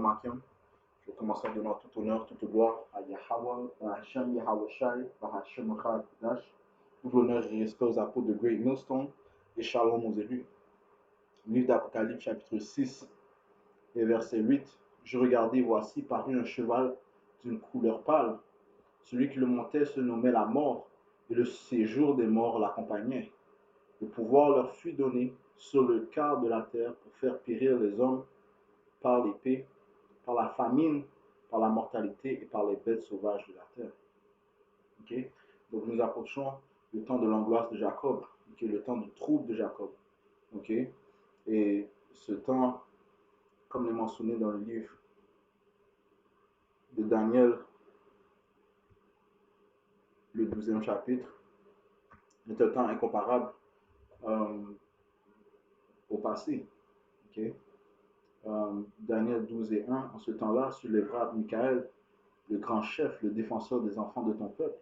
Makim. Je commence en donnant tout honneur, toute gloire à Yahweh, à Hashem Yahweh Shai, à Hashem Echad Dash. Tout l'honneur et respect aux apôtres de Great Millstone et shalom aux élus. Livre d'Apocalypse, chapitre 6 et verset 8. Je regardais, voici parut un cheval d'une couleur pâle. Celui qui le montait se nommait la mort, et le séjour des morts l'accompagnait. Le pouvoir leur fut donné sur le quart de la terre pour faire périr les hommes par l'épée, par la famine, par la mortalité et par les bêtes sauvages de la terre. Okay? Donc nous approchons le temps de l'angoisse de Jacob, le temps du trouble de Jacob. Okay? Et ce temps, comme l'est mentionné dans le livre de Daniel, le 12e chapitre, est un temps incomparable au passé. Okay? Daniel 12 et 1, en ce temps-là, se lèvera Michael, le grand chef, le défenseur des enfants de ton peuple.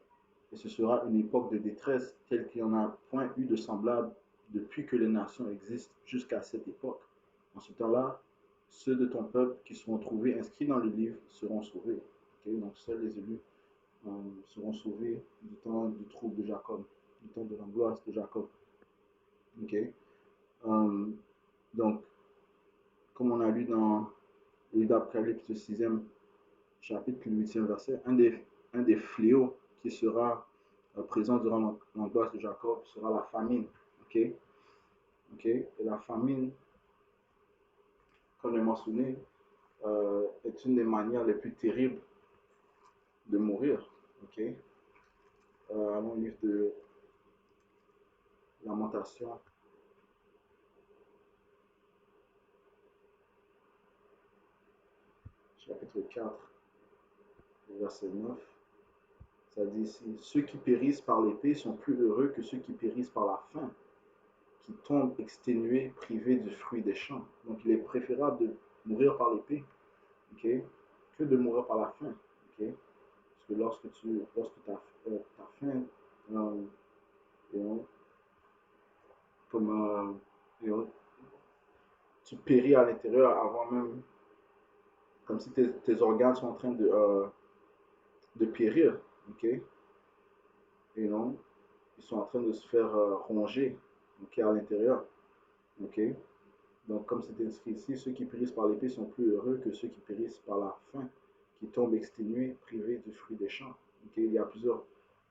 Et ce sera une époque de détresse telle qu'il n'y en a point eu de semblable depuis que les nations existent jusqu'à cette époque. En ce temps-là, ceux de ton peuple qui seront trouvés inscrits dans le livre seront sauvés. Okay? Donc seuls les élus seront sauvés du temps du trouble de Jacob, du temps de l'angoisse de Jacob. Okay? Donc, comme on a lu dans le livre d'Apocalypse, le 6e chapitre, le 8e verset, un des fléaux qui sera présent durant l'angoisse de Jacob sera la famine. Okay? Okay? Et la famine, comme je l'ai mentionné, est une des manières les plus terribles de mourir. Okay? Allons au livre de Lamentation. Chapitre 4, verset 9. Ça dit ici, ceux qui périssent par l'épée sont plus heureux que ceux qui périssent par la faim, qui tombent exténués, privés du fruit des champs. Donc il est préférable de mourir par l'épée, okay, que de mourir par la faim. Okay? Parce que lorsque tu as faim, comme tu péris à l'intérieur avant même, comme si tes organes sont en train de périr. Okay? Ils sont en train de se faire ronger, okay, à l'intérieur. Okay? Donc, comme c'est inscrit ici, ceux qui périssent par l'épée sont plus heureux que ceux qui périssent par la faim, qui tombent exténués, privés du fruit des champs. Okay? Il y a plusieurs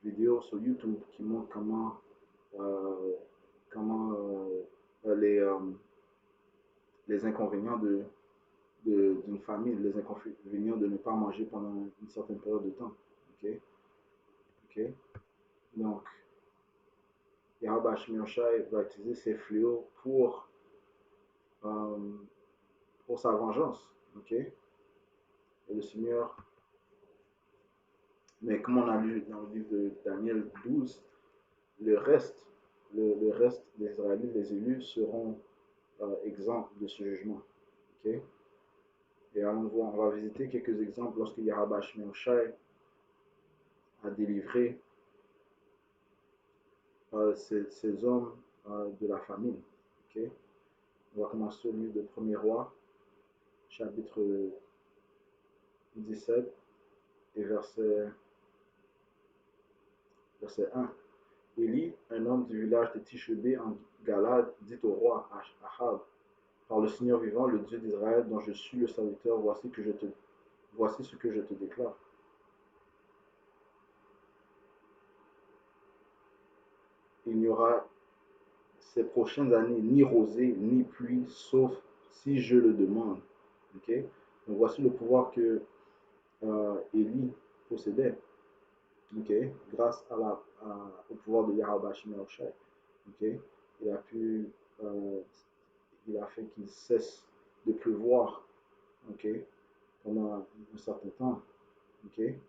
vidéos sur YouTube qui montrent comment les inconvénients d'une famille, les inconvénients de ne pas manger pendant une certaine période de temps. Okay? Okay? Donc, Yahweh Shai va utiliser ces fléaux pour sa vengeance. Okay? Et le Seigneur, mais comme on a lu dans le livre de Daniel 12, le reste des Israélites, des élus, seront exempts de ce jugement. Okay? Et allons voir, on va visiter quelques exemples lorsque Yahweh Shai a délivré ces hommes de la famine. Okay? On va commencer au livre de 1er roi, chapitre 17 et verset 1. Élie, un homme du village de Tishébé en Galade, dit au roi Ahab, par le Seigneur vivant, le Dieu d'Israël, dont je suis le serviteur, voici ce que je te déclare. Il n'y aura ces prochaines années ni rosée ni pluie, sauf si je le demande. Okay? Donc voici le pouvoir que Élie possédait. Okay? Grâce au pouvoir de Yahweh Shai. Okay? Il a fait qu'il cesse de pleuvoir, okay, pendant un certain temps. Okay?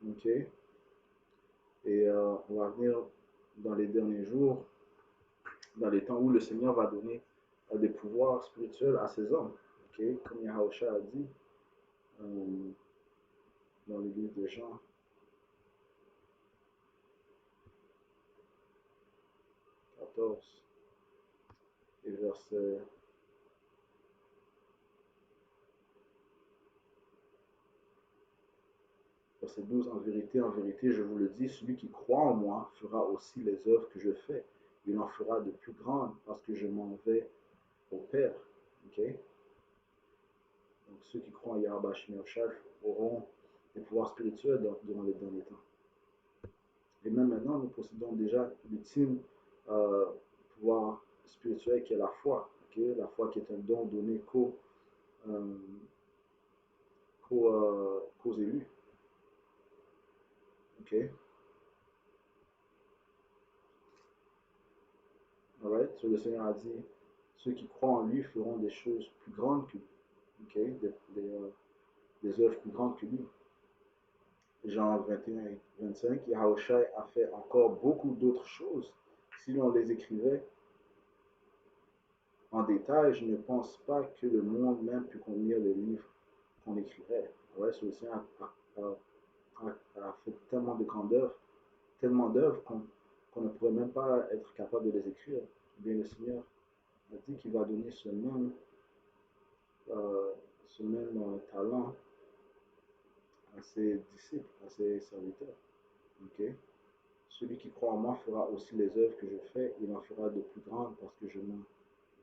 Okay? Et on va venir dans les derniers jours, dans les temps où le Seigneur va donner des pouvoirs spirituels à ses hommes. Okay? Comme Yahweh a dit dans le livre de Jean. Et verset Verset 12, en vérité, je vous le dis, celui qui croit en moi fera aussi les œuvres que je fais. Il en fera de plus grandes parce que je m'en vais au Père. Okay? Donc ceux qui croient en Yahweh Shemel auront des pouvoirs spirituels durant les derniers temps. Et même maintenant, nous possédons déjà l'ultime pouvoir spirituel qui est la foi. Okay? La foi qui est un don donné euh, qu'aux élus. Okay? Alright? So, le Seigneur a dit, ceux qui croient en lui feront des choses plus grandes que lui. Okay? Des œuvres plus grandes que lui. Jean 21 et 25, Yahushua a fait encore beaucoup d'autres choses. Si l'on les écrivait en détail, je ne pense pas que le monde même pût contenir les livres qu'on écrirait. Ouais, ce Seigneur a fait tellement d'œuvres qu'on ne pourrait même pas être capable de les écrire. Bien, le Seigneur a dit qu'il va donner ce même talent à ses disciples, à ses serviteurs. Okay? Celui qui croit en moi fera aussi les œuvres que je fais, il en fera de plus grandes parce que je m'en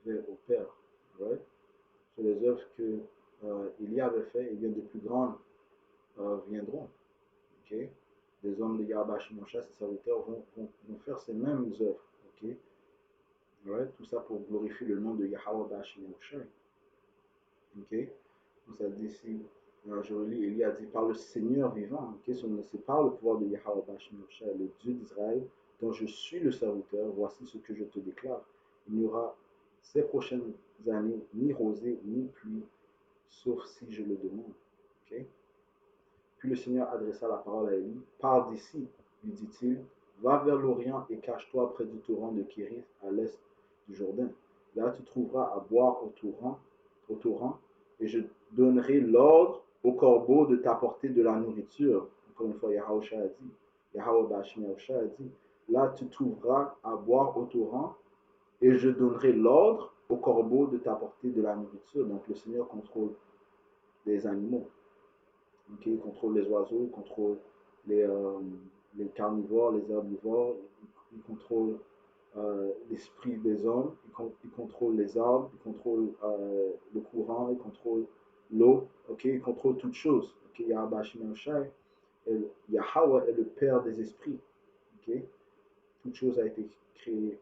vais au Père. Right? Sur les œuvres que Élie avait fait, et bien de plus grandes viendront. Okay? Les hommes de Yahweh Shemosha, ses serviteurs, vont faire ces mêmes œuvres. Okay? Right? Tout ça pour glorifier le nom de Yahweh Shemosha. Okay? Donc ça dit ici, je relis, Élie a dit par le Seigneur vivant, okay? C'est par le pouvoir de Yahweh Shemosha, le Dieu d'Israël, dont je suis le serviteur, voici ce que je te déclare. Il n'y aura ces prochaines années ni rosée ni pluie, sauf si je le demande. Okay? Puis le Seigneur adressa la parole à Élie. Pars d'ici, lui dit-il, va vers l'Orient et cache-toi près du torrent de Kérith, à l'est du Jourdain. Là, tu trouveras à boire au torrent, et je donnerai l'ordre au corbeau de t'apporter de la nourriture. Encore une fois, Yahushua a dit, Yahweh a dit, là, tu trouveras à boire au torrent, et je donnerai l'ordre au corbeau de t'apporter de la nourriture. Donc, le Seigneur contrôle les animaux. Okay, il contrôle les oiseaux, il contrôle les, les carnivores, les herbivores, il contrôle l'esprit des hommes, il contrôle les arbres, il contrôle le courant, il contrôle l'eau, okay, il contrôle toutes choses. Okay, Yahweh est le Père des esprits. Okay? Toute chose a été créée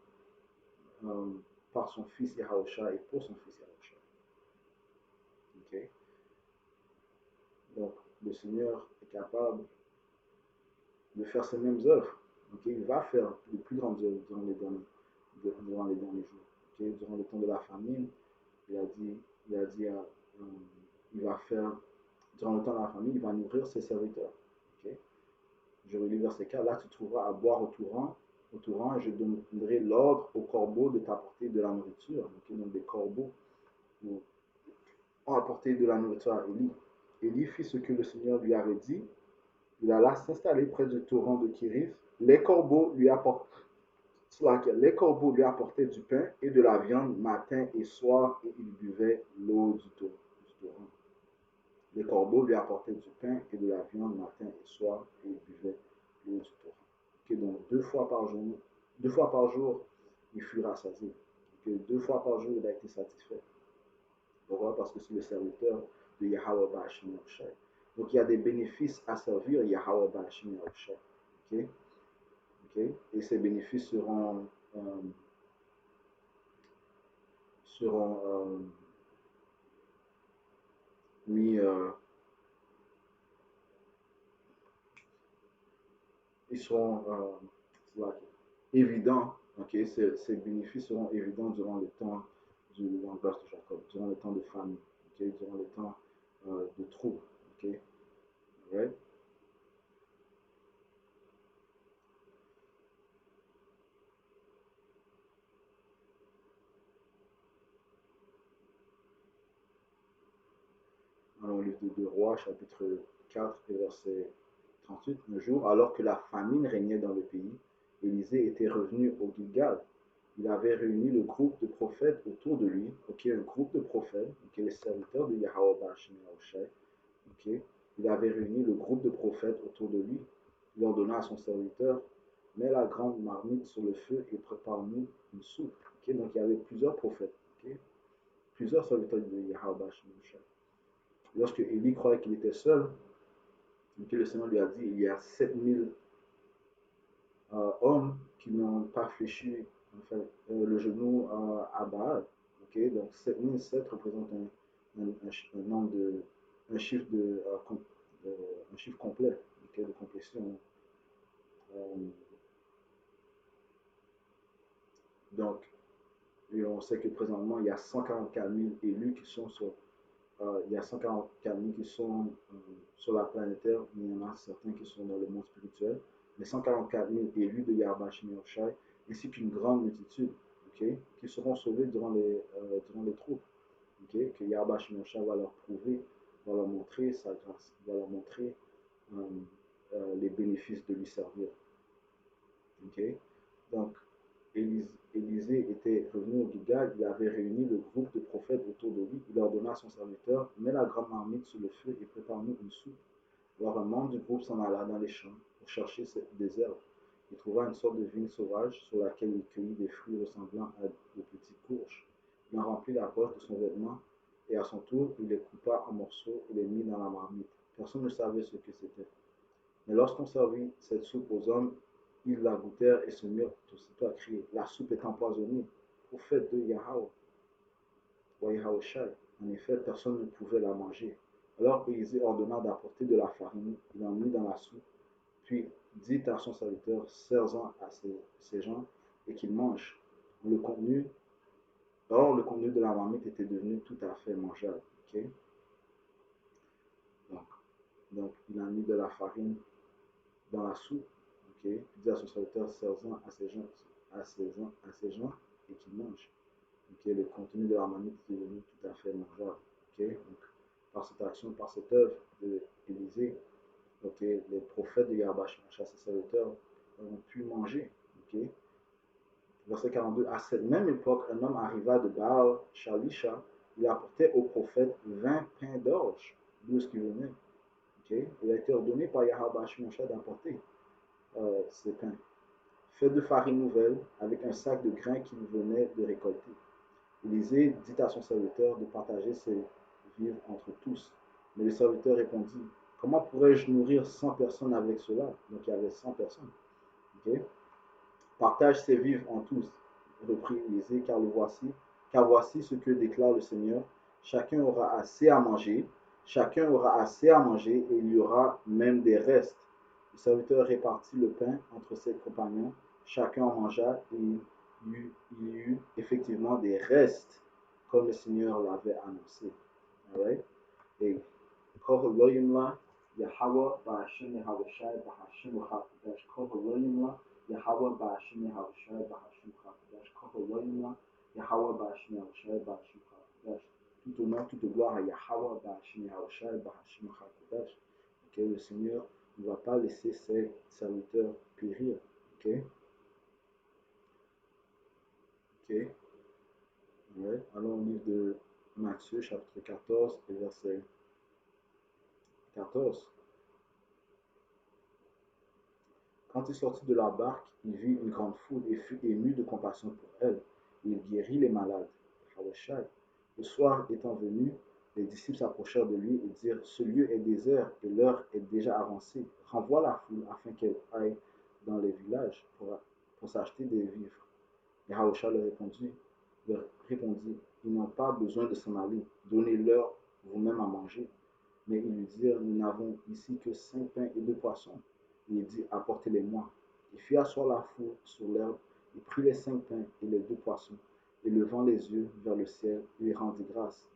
par son fils Yahusha et pour son fils Yahusha. Okay? Donc, le Seigneur est capable de faire ces mêmes œuvres. Okay? Il va faire de plus grandes œuvres durant les derniers jours. Okay? Durant le temps de la famine, il a dit il va faire, durant le temps de la famine, il va nourrir ses serviteurs. Okay? Je relis verset 4, là tu trouveras à boire au torrent, et je donnerai l'ordre aux corbeaux de t'apporter de la nourriture. Okay? Donc des corbeaux ont apporté de la nourriture à Élie. Élie fit ce que le Seigneur lui avait dit. Il alla s'installer près du torrent de Kérith. Les corbeaux lui apportaient du pain et de la viande matin et soir, et il buvait l'eau du torrent. Les corbeaux lui apportaient du pain et de la viande matin et soir, et il buvait l'eau du torrent. Okay, donc deux fois par jour, il fut rassasié. Okay, 2 fois par jour, il a été satisfait. Pourquoi? Parce que c'est le serviteur de Yahweh Ba'ashim Yahushai. Donc il y a des bénéfices à servir Yahweh Ba'ashim Yahushai. Okay? Okay? Et ces bénéfices seront mis, ils seront évidents. Okay? Ces bénéfices seront évidents durant le temps du langage de Jacob, durant le temps de famine, okay? Durant le temps de trouble. Okay? Right? Dans le livre de 2 Rois, chapitre 4, verset 38, un jour, alors que la famine régnait dans le pays, Élisée était revenu au Gilgal. Il avait réuni le groupe de prophètes autour de lui, un groupe de prophètes, les serviteurs de Yahweh Ba'ashim Yahushai, il avait réuni le groupe de prophètes autour de lui. Il ordonna à son serviteur, mets la grande marmite sur le feu et prépare-nous une soupe. Okay? Donc il y avait plusieurs prophètes, okay? Plusieurs serviteurs de Yahweh. Lorsque Élie croyait qu'il était seul, okay, le Seigneur lui a dit, il y a 7000 hommes qui n'ont pas fléchi enfin, le genou à Baal. Okay? Donc 7007 représente un nombre de, un chiffre, un chiffre complet, okay, de complétion. Euh, donc, et on sait que présentement, il y a 144 000 élus qui sont sur, il y a 144 000 qui sont sur la planète Terre, mais il y en a certains qui sont dans le monde spirituel. Mais 144 000 élus de Yahweh Shai, ainsi qu'une grande multitude, okay, qui seront sauvés durant les troupes, okay, que Yahweh Shai va leur prouver, va leur montrer sa grâce, va leur montrer les bénéfices de lui servir. Okay? Donc, Élisée était revenu au Gilgal, il avait réuni le groupe de prophètes autour de lui, il ordonna à son serviteur, mets la grande marmite sur le feu et prépare-nous une soupe. Alors un membre du groupe s'en alla dans les champs pour chercher des herbes. Il trouva une sorte de vigne sauvage sur laquelle il cueillit des fruits ressemblant à de petites courges. Il en remplit la poche de son vêtement et à son tour, il les coupa en morceaux et les mit dans la marmite. Personne ne savait ce que c'était. Mais lorsqu'on servit cette soupe aux hommes, ils la goûtèrent et se mirent aussitôt à crier, la soupe est empoisonnée, prophète de Yahweh, ou Yahweh Shai. En effet, personne ne pouvait la manger. Alors Élisée ordonna d'apporter de la farine, il en mit dans la soupe, puis dit à son serviteur, sers-en à ces gens et qu'ils mangent. Le contenu, or le contenu de la marmite était devenu tout à fait mangeable. Okay? Donc, donc, il a mis de la farine dans la soupe. Okay? Il dit à son serviteur, sers-en à ces gens, et qu'ils mangent. Okay? Le contenu de la marmite est devenu tout à fait mangeable. Okay? Donc, par cette action, par cette œuvre d'Élisée, okay, les prophètes de Yahweh, ses serviteurs, ont pu manger. Okay? Verset 42. À cette même époque, un homme arriva de Baal Shalisha. Il apportait au prophète 20 pains d'orge, d'où est-ce qu'il venait. Okay? Il a été ordonné par Yahweh d'apporter ces pains. Fait de farine nouvelle avec un sac de grains qu'il venait de récolter. Élisée dit à son serviteur de partager ses vivres entre tous. Mais le serviteur répondit, comment pourrais-je nourrir 100 personnes avec cela? Donc il y avait 100 personnes. Okay? Partage ses vivres en tous, reprit Élisée, car voici ce que déclare le Seigneur. Chacun aura assez à manger, chacun aura assez à manger, et il y aura même des restes. Le serviteur répartit le pain entre ses compagnons, chacun en mangea, et il y eut effectivement des restes, comme le Seigneur l'avait annoncé. Alright? Et Koholoyimla, Yahweh, Ba'ashem Yahweh Shai, Ba'ashem Chakadosh, Koholoyimla, Yahweh, Ba'ashem Yahweh Shai, Ba'ashem Chakadosh, Koholoyimla, Yahweh, Ba'ashem Yahweh Shai, Ba'ashem Chakadosh. Tout honneur, toute gloire à Yahweh, Ba'ashem Yahweh Shai, Ba'ashem Chakadosh. Okay? Le Seigneur ne va pas laisser ses serviteurs périr. Okay? Okay? Ouais. Allons au livre de Matthieu, chapitre 14, et verset 14. Quand il sortit de la barque, il vit une grande foule et fut ému de compassion pour elle. Et il guérit les malades. Le soir étant venu, les disciples s'approchèrent de lui et dirent, ce lieu est désert et l'heure est déjà avancée. Renvoie la foule afin qu'elle aille dans les villages pour s'acheter des vivres. Et Yahushua leur répondit, ils n'ont pas besoin de s'en aller. Donnez-leur vous-même à manger. Mais ils lui dirent, nous n'avons ici que 5 pains et 2 poissons. Et il dit, apportez-les-moi. Il fit asseoir la foule sur l'herbe, il prit les 5 pains et les 2 poissons, et levant les yeux vers le ciel, il rendit grâce.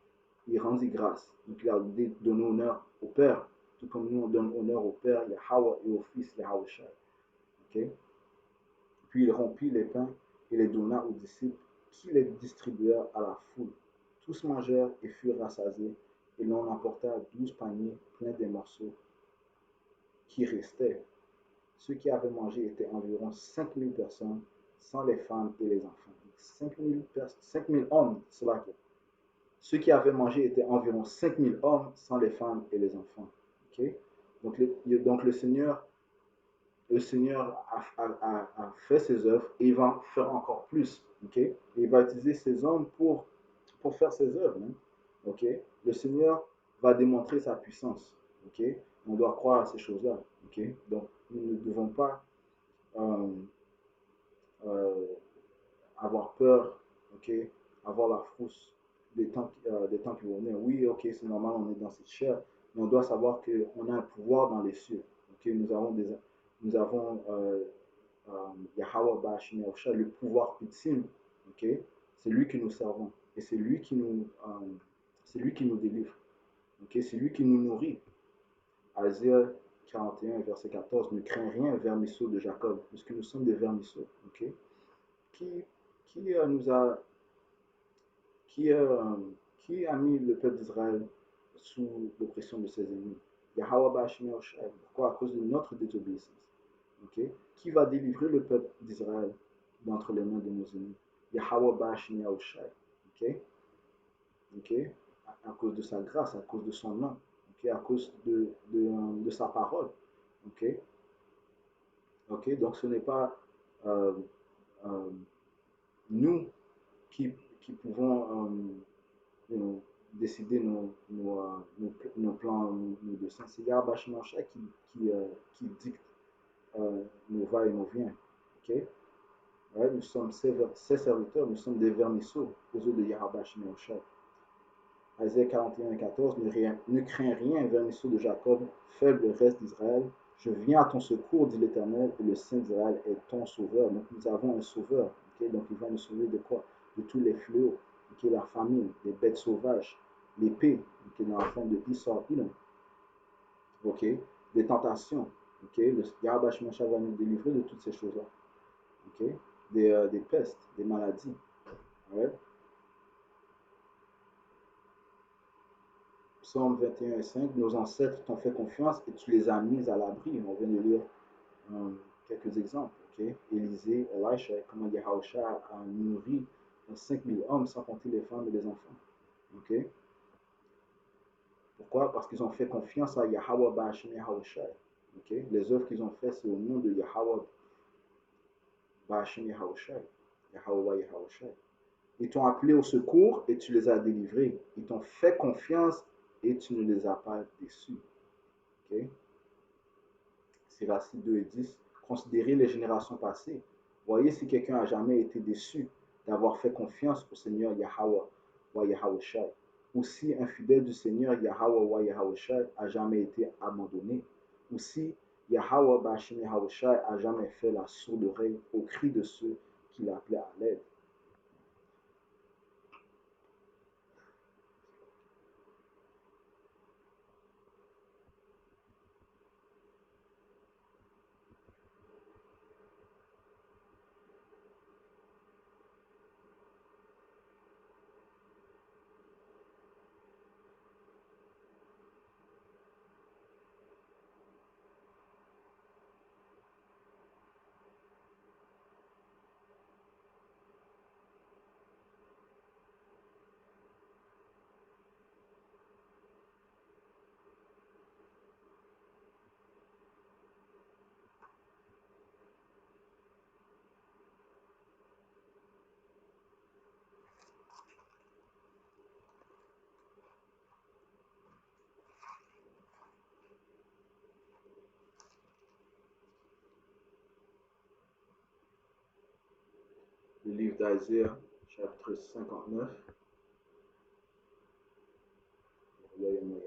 Il rendit grâce. Donc il a donné honneur au Père, tout comme nous on donne honneur au Père, Yahweh, et au Fils, Yahweh Shai. Okay? Puis il rompit les pains et les donna aux disciples, qui les distribuèrent à la foule. Tous mangèrent et furent rassasiés, et l'on emporta 12 paniers pleins des morceaux qui restaient. Ceux qui avaient mangé étaient environ 5000 personnes, sans les femmes et les enfants. 5000 hommes, c'est là que. Ceux qui avaient mangé étaient environ 5000 hommes, sans les femmes et les enfants. Ok? Donc le Seigneur a fait ses œuvres et il va faire encore plus. Ok? Et il va utiliser ces hommes pour faire ses œuvres. Hein. Ok? Le Seigneur va démontrer sa puissance. Ok? On doit croire à ces choses-là. Ok? Donc nous ne devons pas euh, euh, avoir peur, ok, avoir la frousse des temps qui vont venir. Oui, ok, c'est normal, on est dans cette chair, mais on doit savoir qu'on a un pouvoir dans les cieux. Ok, nous avons Yahweh Ba'ashim Yahushua, le pouvoir ultime. Ok, c'est lui que nous servons et c'est lui qui nous délivre. Ok, c'est lui qui nous nourrit. Isaiah 41, verset 14, ne crains rien, vermisseau de Jacob, parce que nous sommes des vermisseaux. Ok, qui, nous a qui, euh, qui a mis le peuple d'Israël sous l'oppression de ses ennemis? Yahweh Ba'ashim Yahushua. Pourquoi? À cause de notre désobéissance. Okay? Qui va délivrer le peuple d'Israël d'entre les mains de nos ennemis? Yahweh Ba'ashim Yahushua. Okay? Okay? À cause de sa grâce, à cause de son nom, okay? À cause de sa parole. Okay? Okay? Donc ce n'est pas euh, euh, nous qui pouvons décider nos plans, nos dessins. C'est Yahweh Shemosha qui dicte nos va et nos viens. Okay? Ouais, nous sommes ses serviteurs, nous sommes des vermisseaux aux yeux de Yahweh Shemosha. Isaiah 41 et 14, ne crains rien, vermisseau de Jacob, faible reste d'Israël. Je viens à ton secours, dit l'Éternel, et le Saint d'Israël est ton sauveur. Donc nous avons un sauveur. Okay? Donc il va nous sauver de quoi? De tous les fléaux, okay? La famine, les bêtes sauvages, l'épée, okay? Dans la forme de Esau, okay? Des tentations. Okay? Le Yahweh Shemosha va nous délivrer de toutes ces choses-là. Okay? Des pestes, des maladies. Ouais? Psaume 21 et 5, nos ancêtres t'ont fait confiance et tu les as mis à l'abri. On vient de lire quelques exemples. Okay? Élisée, Elisha, comment Yahusha a nourri 5000 hommes sans compter les femmes et les enfants. Okay? Pourquoi? Parce qu'ils ont fait confiance à Yahweh Ba'ashim Yahusha. Okay? Les œuvres qu'ils ont faites, c'est au nom de Yahweh Ba'ashim Yahusha. Yahweh Yahusha. Ils t'ont appelé au secours et tu les as délivrés. Ils t'ont fait confiance et tu ne les as pas déçus. Okay? Siracide 2 et 10, considérez les générations passées. Voyez si quelqu'un a jamais été déçu d'avoir fait confiance au Seigneur Yahweh wa Yahweh Shai. Ou si un fidèle du Seigneur Yahweh wa Yahweh Shai a jamais été abandonné. Ou si Yahweh Ba'ashim Yahweh Shai a jamais fait la sourde oreille au cri de ceux qui l'appelaient à l'aide. Le livre d'Isaiah, chapitre 59. Le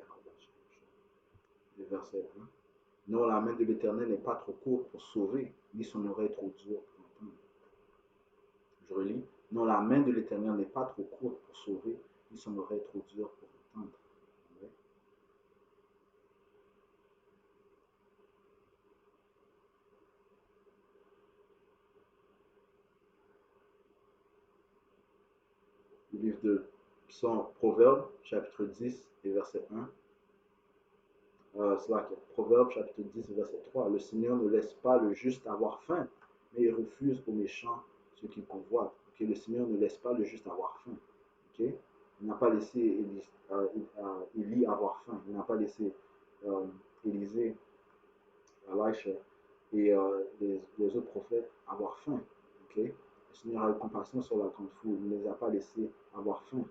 verset 1. Non, la main de l'Éternel n'est pas trop courte pour sauver, ni son oreille trop dure pour entendre. Je relis. Non, la main de l'Éternel n'est pas trop courte pour sauver, ni son oreille trop dure pour entendre. Ouais. Le livre de Proverbe, chapitre 10 et verset 1. Proverbe, chapitre 10 et verset 3. Le Seigneur ne laisse pas le juste avoir faim, mais il refuse aux méchants ce qu'il convoite. Okay? Le Seigneur ne laisse pas le juste avoir faim. Okay? Il n'a pas laissé Élie avoir faim. Il n'a pas laissé Élisée, Elisha et les autres prophètes avoir faim. Okay? Le Seigneur a eu compassion sur la grande foule, il ne les a pas laissés avoir faim.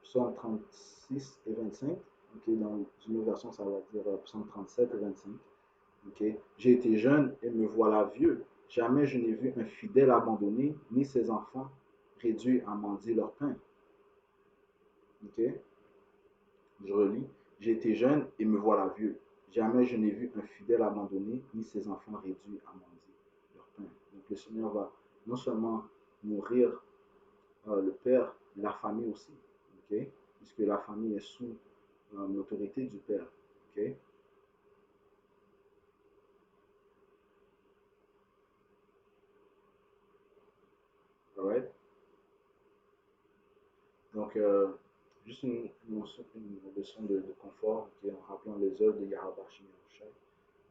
Psaume 36 et 25. Okay? Dans une version, ça va dire Psaume 37 et 25. Okay? J'ai été jeune et me voilà vieux. Jamais je n'ai vu un fidèle abandonné, ni ses enfants réduits à mendier leur pain. Okay? Je relis. J'ai été jeune et me voilà vieux. Jamais je n'ai vu un fidèle abandonné, ni ses enfants réduits à mendier leur pain. Donc le Seigneur va non seulement nourrir le Père, la famille aussi. Okay? Puisque la famille est sous l'autorité du Père. Okay? Alright? Donc, juste une leçon de confort, okay, en rappelant les œuvres de Yahweh Shai,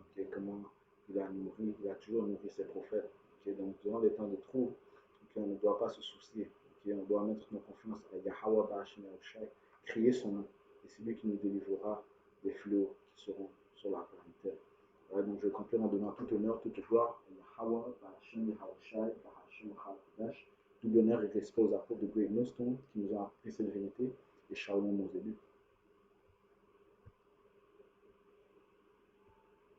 okay, comment il a nourri, il a toujours nourri ses prophètes. Okay, donc, durant les temps de trouble, okay, on ne doit pas se soucier. Okay, on doit mettre nos confiances à Yahweh Shai, crier son nom. Et c'est lui qui nous délivrera des fléaux qui seront sur la planète. Ouais, donc, je complète en donnant tout honneur, toute gloire à Yahweh Shai, tout bonheur et respect aux apôtres de Great Millstone qui nous ont appris cette vérité et shalom aux élus.